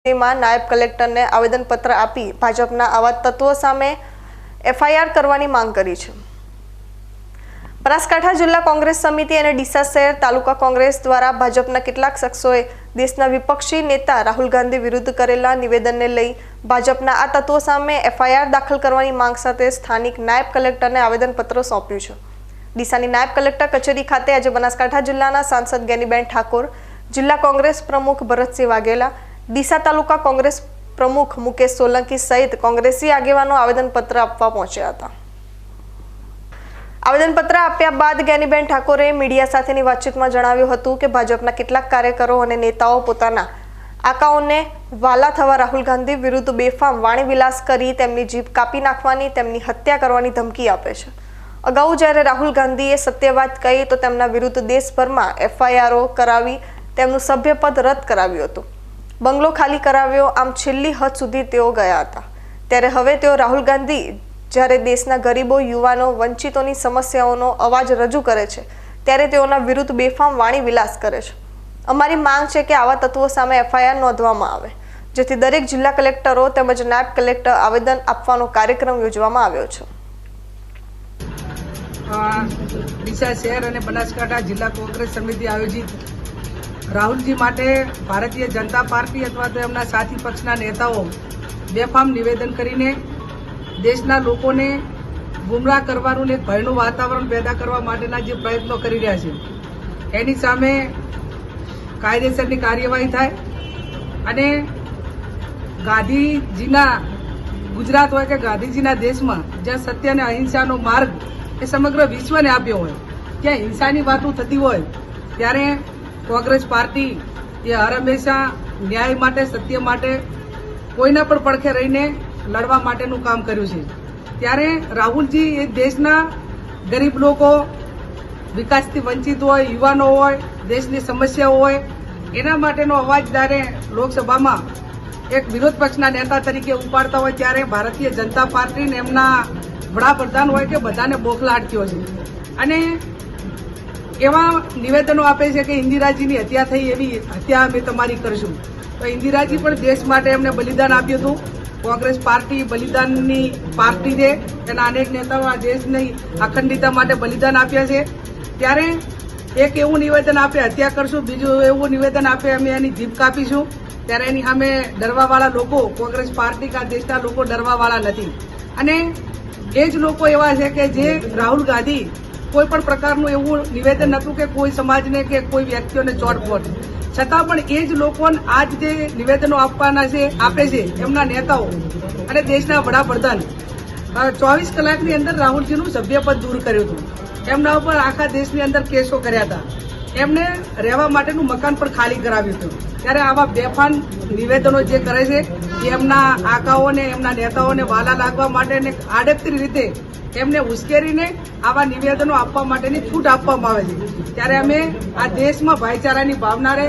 માં નાયબ કલેક્ટરને આવેદનપત્ર આપી ભાજપના આવા તત્વો સામે એફઆઈઆર કરવાની માંગ કરી છે। બનાસકાંઠા જિલ્લા કોંગ્રેસ સમિતિ અને ડીસા શહેર તાલુકા કોંગ્રેસ દ્વારા ભાજપના કેટલાક શખ્સોએ દેશના વિપક્ષી નેતા રાહુલ ગાંધી વિરુદ્ધ કરેલા નિવેદનને લઈ ભાજપના આ તત્વો સામે એફઆઈઆર દાખલ કરવાની માંગ સાથે સ્થાનિક નાયબ કલેક્ટરને આવેદનપત્ર સોંપ્યું છે। ડીસાની નાયબ કલેક્ટર કચેરી ખાતે આજે બનાસકાંઠા જિલ્લાના સાંસદ ગેનીબેન ઠાકોર, જિલ્લા કોંગ્રેસ પ્રમુખ ભરતસિંહ વાઘેલા, ડીસા તાલુકા કોંગ્રેસ પ્રમુખ મુકેશ સોલંકી સહિત કોંગ્રેસી આગેવાનો આવેદનપત્ર આપવા પહોંચ્યા હતા। આવેદનપત્ર આપ્યા બાદ ગેનીબેન ઠાકોરે મીડિયા સાથેની વાતચીતમાં જણાવ્યું હતું કે ભાજપના કેટલાક કાર્યકરો અને નેતાઓ પોતાના આકાઓને વાલા થવા રાહુલ ગાંધી વિરુદ્ધ બેફામ વાણીવિલાસ કરી તેમની જીભ કાપી નાખવાની, તેમની હત્યા કરવાની ધમકી આપે છે। અગાઉ જ્યારે રાહુલ ગાંધીએ સત્ય વાત કહી તો તેમના વિરુદ્ધ દેશભરમાં એફઆઈઆરો કરાવી તેમનું સભ્યપદ રદ કરાવ્યું હતું, બંગલો ખાલી કરાવ્યો। આમ છેલ્લી હદ સુધી તેઓ ગયા હતા। ત્યારે હવે તેઓ રાહુલ ગાંધી જ્યારે દેશના ગરીબો, યુવાનો, વંચિતોની સમસ્યાઓનો અવાજ રજૂ કરે છે ત્યારે તેઓના વિરુદ્ધ બેફામ વાણી વિલાસ કરે છે। અમારી માંગ છે કે આવા તત્વો સામે એફઆઈઆર નોંધવામાં આવે, જેથી દરેક જિલ્લા કલેક્ટરો તેમજ નાયબ કલેક્ટર આવેદન આપવાનો કાર્યક્રમ યોજવામાં આવ્યો છે। ડીસા શહેર અને બનાસકાંઠા જિલ્લા કોંગ્રેસ સમિતિ આયોજિત રાહુલજી માટે ભારતીય જનતા પાર્ટી અથવા તો એમના સાથી પક્ષના નેતાઓ બેફામ નિવેદન કરીને દેશના લોકોને ગુમરાહ કરવાનું એક ભયનું વાતાવરણ પેદા કરવા માટેના જે પ્રયત્નો કરી રહ્યા છે એની સામે કાયદેસરની કાર્યવાહી થાય અને ગાંધીજીના ગુજરાત હોય કે ગાંધીજીના દેશમાં જ્યાં સત્ય અને અહિંસાનો માર્ગ એ સમગ્ર વિશ્વને આપ્યો હોય, ત્યાં હિંસાની વાતો થતી હોય ત્યારે કોંગ્રેસ પાર્ટી એ હર હંમેશા ન્યાય માટે, સત્ય માટે કોઈના પણ પડખે રહીને લડવા માટેનું કામ કર્યું છે। ત્યારે રાહુલજી એ દેશના ગરીબ લોકો, વિકાસથી વંચિત હોય, યુવાનો હોય, દેશની સમસ્યાઓ હોય એના માટેનો અવાજ જ્યારે લોકસભામાં એક વિરોધ પક્ષના નેતા તરીકે ઉપાડતા હોય ત્યારે ભારતીય જનતા પાર્ટીને એમના વડાપ્રધાન હોય કે બધાને બોખલાટ થયો છે અને એવા નિવેદનો આપે છે કે ઇન્દિરાજીની હત્યા થઈ, એવી હત્યા અમે તમારી કરશું। તો ઇન્દિરાજી પણ દેશ માટે એમને બલિદાન આપ્યું હતું। કોંગ્રેસ પાર્ટી બલિદાનની પાર્ટી છે, એના અનેક નેતાઓ આ દેશની અખંડિતતા માટે બલિદાન આપ્યા છે। ત્યારે એક એવું નિવેદન આપે હત્યા કરશું, બીજું એવું નિવેદન આપે અમે એની જીભ કાપીશું, ત્યારે એની સામે ડરવાવાળા લોકો, કોંગ્રેસ પાર્ટી કે દેશના લોકો ડરવાવાળા નથી। અને એ જ લોકો એવા છે કે જે રાહુલ ગાંધી કોઈ પણ પ્રકારનું એવું નિવેદન નહોતું કે કોઈ સમાજને કે કોઈ વ્યક્તિઓને ચોટ પહોંચે, છતાં પણ એ જ લોકોને આજ જે નિવેદનો આપવાના છે આપે છે એમના નેતાઓ અને દેશના વડાપ્રધાન 24 કલાકની અંદર રાહુલજીનું સભ્યપદ દૂર કર્યું હતું, એમના ઉપર આખા દેશની અંદર કેસો કર્યા હતા, એમને રહેવા માટેનું મકાન પણ ખાલી કરાવ્યું હતું। ત્યારે આવા બેફાન નિવેદનો જે કરે છે એ એમના આકાઓને, એમના નેતાઓને વાલા લાગવા માટે આડકતરી રીતે એમને ઉશ્કેરીને આવા નિવેદનો આપવા માટેની છૂટ આપવામાં આવે છે। ત્યારે અમે આ દેશમાં ભાઈચારાની ભાવના રહે,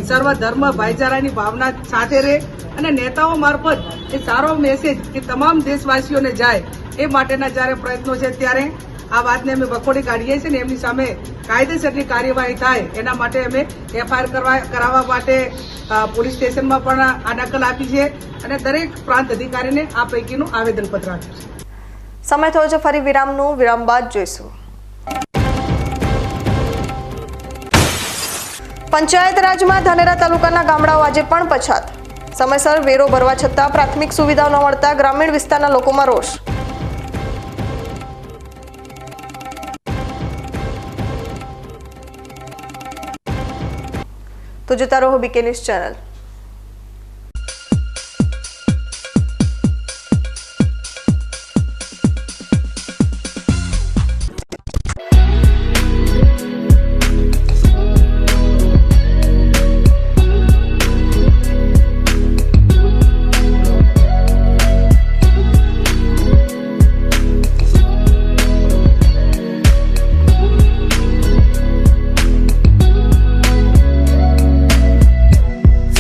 સર્વધર્મ ભાઈચારાની ભાવના સાથે રહે અને નેતાઓ મારફત એ સારો મેસેજ એ તમામ દેશવાસીઓને જાય એ માટેના જ્યારે પ્રયત્નો છે ત્યારે આ વાતને અમે વખોડી કાઢીએ છીએ ને એમની સામે કાયદેસરની કાર્યવાહી થાય એના માટે અમે એફઆઈઆર કરાવવા માટે પોલીસ સ્ટેશનમાં પણ આ નકલ આપી છે અને દરેક પ્રાંત અધિકારીને આ પૈકીનું આવેદનપત્ર આપ્યું છે। સમય થયો છે ફરી વિરામનું, વિરામ બાદ જોઈશું। પંચાયત રાજમાં ધાનેરા તાલુકાના ગામડાઓ આજે પણ પછાત, સમયસર વેરો ભરવા છતાં પ્રાથમિક સુવિધાઓ ન મળતા ગ્રામીણ વિસ્તારના લોકોમાં રોષ। તો જોતા રહો બીકે ન્યૂઝ ચેનલ।